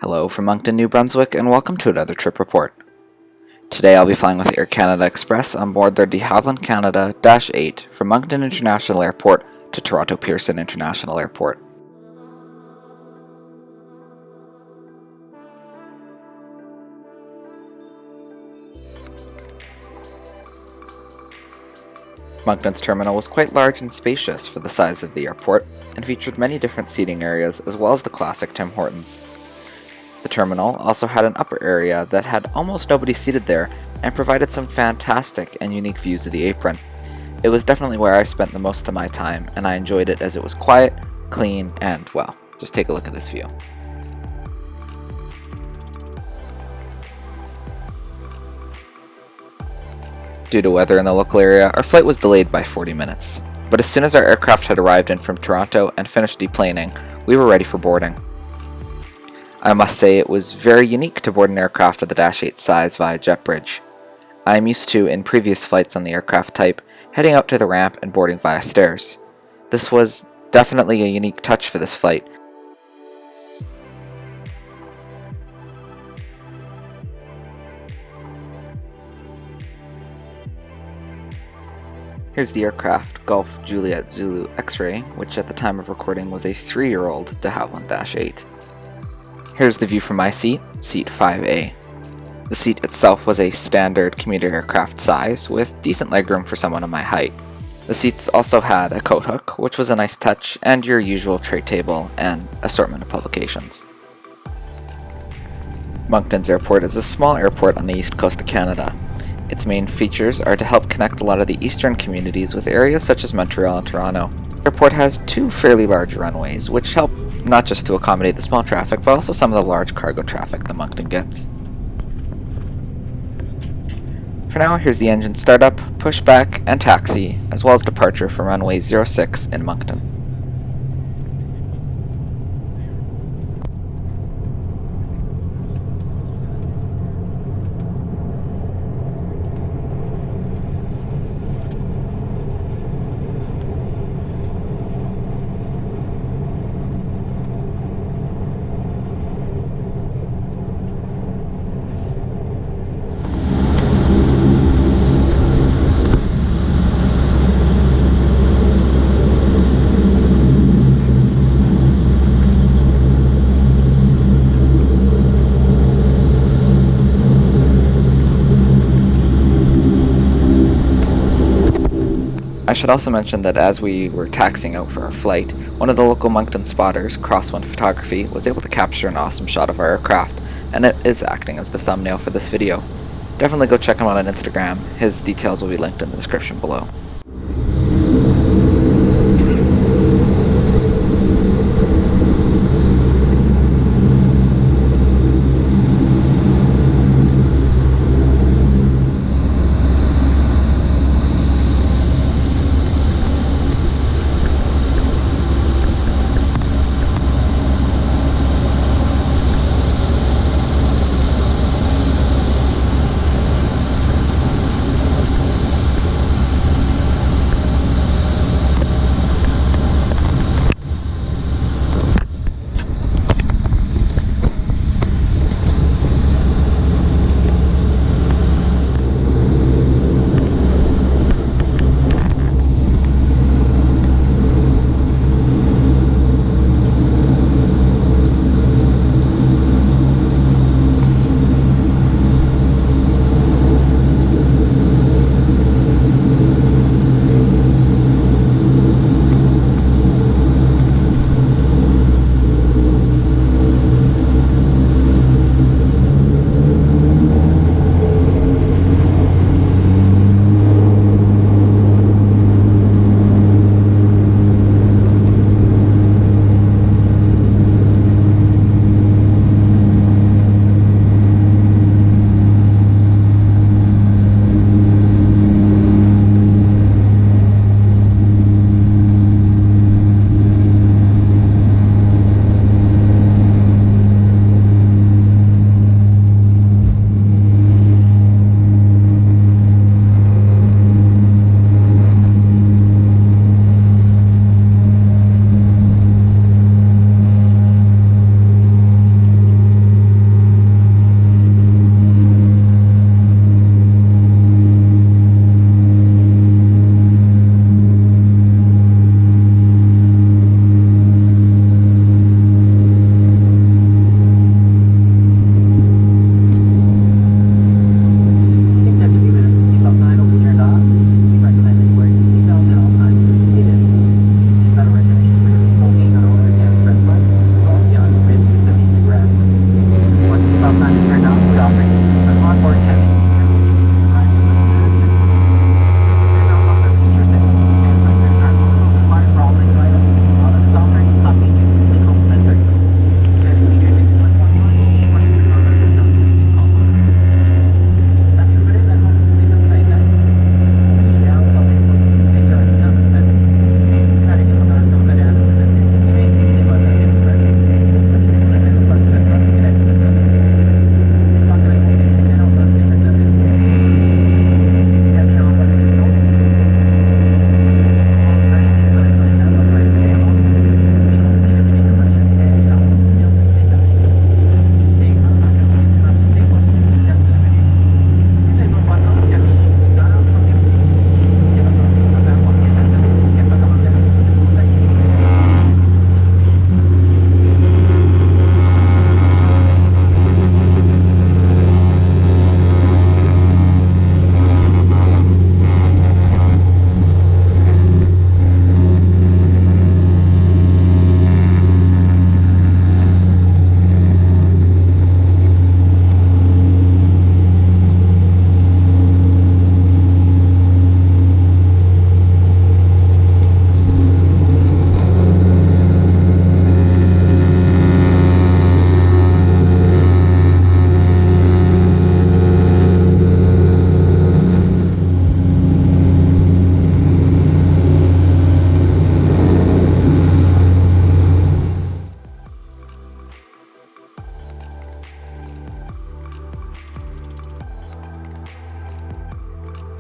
Hello from Moncton, New Brunswick, and welcome to another trip report. Today I'll be flying with Air Canada Express on board their DeHavilland Canada Dash-8 from Moncton International Airport to Toronto Pearson International Airport. Moncton's terminal was quite large and spacious for the size of the airport, and featured many different seating areas as well as the classic Tim Hortons. The terminal also had an upper area that had almost nobody seated there and provided some fantastic and unique views of the apron. It was definitely where I spent the most of my time, and I enjoyed it as it was quiet, clean, and, well, just take a look at this view. Due to weather in the local area, our flight was delayed by 40 minutes. But as soon as our aircraft had arrived in from Toronto and finished deplaning, we were ready for boarding. I must say it was very unique to board an aircraft of the Dash-8 size via jet bridge. I am used to, in previous flights on the aircraft type, heading out to the ramp and boarding via stairs. This was definitely a unique touch for this flight. Here's the aircraft, Golf Juliet Zulu X-Ray, which at the time of recording was a 3-year-old DeHavilland Dash-8. Here's the view from my seat, Seat 5A. The seat itself was a standard commuter aircraft size, with decent legroom for someone of my height. The seats also had a coat hook, which was a nice touch, and your usual tray table and assortment of publications. Moncton's airport is a small airport on the east coast of Canada. Its main features are to help connect a lot of the eastern communities with areas such as Montreal and Toronto. The airport has 2 fairly large runways, which help not just to accommodate the small traffic, but also some of the large cargo traffic that Moncton gets. For now, here's the engine startup, pushback, and taxi, as well as departure from runway 06 in Moncton. I should also mention that as we were taxiing out for our flight, one of the local Moncton spotters, Cross1 Photography, was able to capture an awesome shot of our aircraft, and it is acting as the thumbnail for this video. Definitely go check him out on Instagram. His details will be linked in the description below.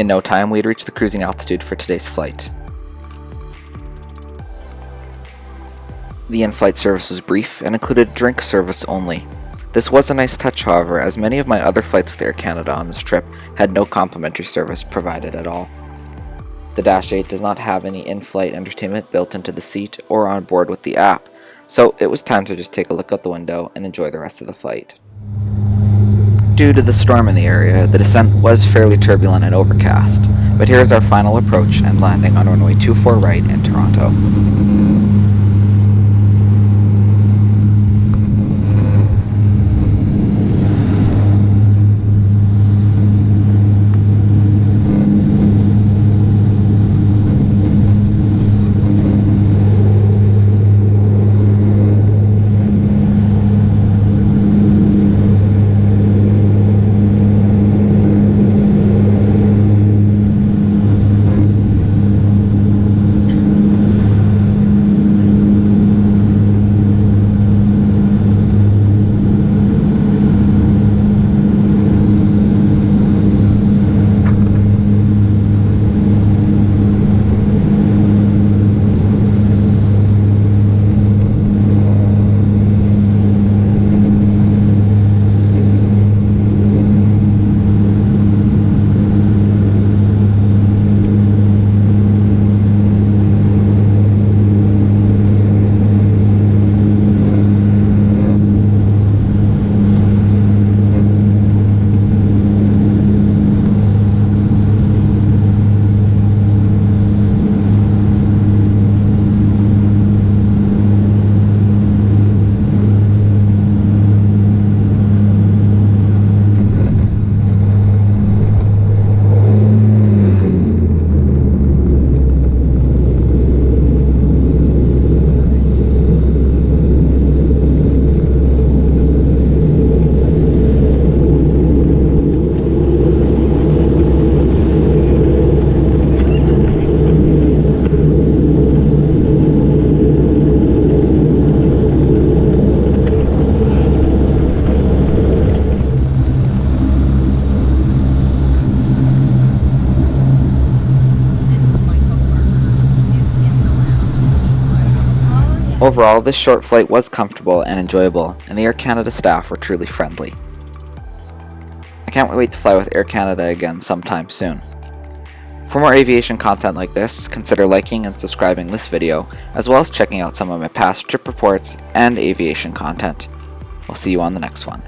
In no time, we had reached the cruising altitude for today's flight. The in-flight service was brief and included drink service only. This was a nice touch, however, as many of my other flights with Air Canada on this trip had no complimentary service provided at all. The Dash-8 does not have any in-flight entertainment built into the seat or on board with the app, so it was time to just take a look out the window and enjoy the rest of the flight. Due to the storm in the area, the descent was fairly turbulent and overcast, but here is our final approach and landing on runway 24 right in Toronto. Overall, this short flight was comfortable and enjoyable, and the Air Canada staff were truly friendly. I can't wait to fly with Air Canada again sometime soon. For more aviation content like this, consider liking and subscribing this video, as well as checking out some of my past trip reports and aviation content. I'll see you on the next one.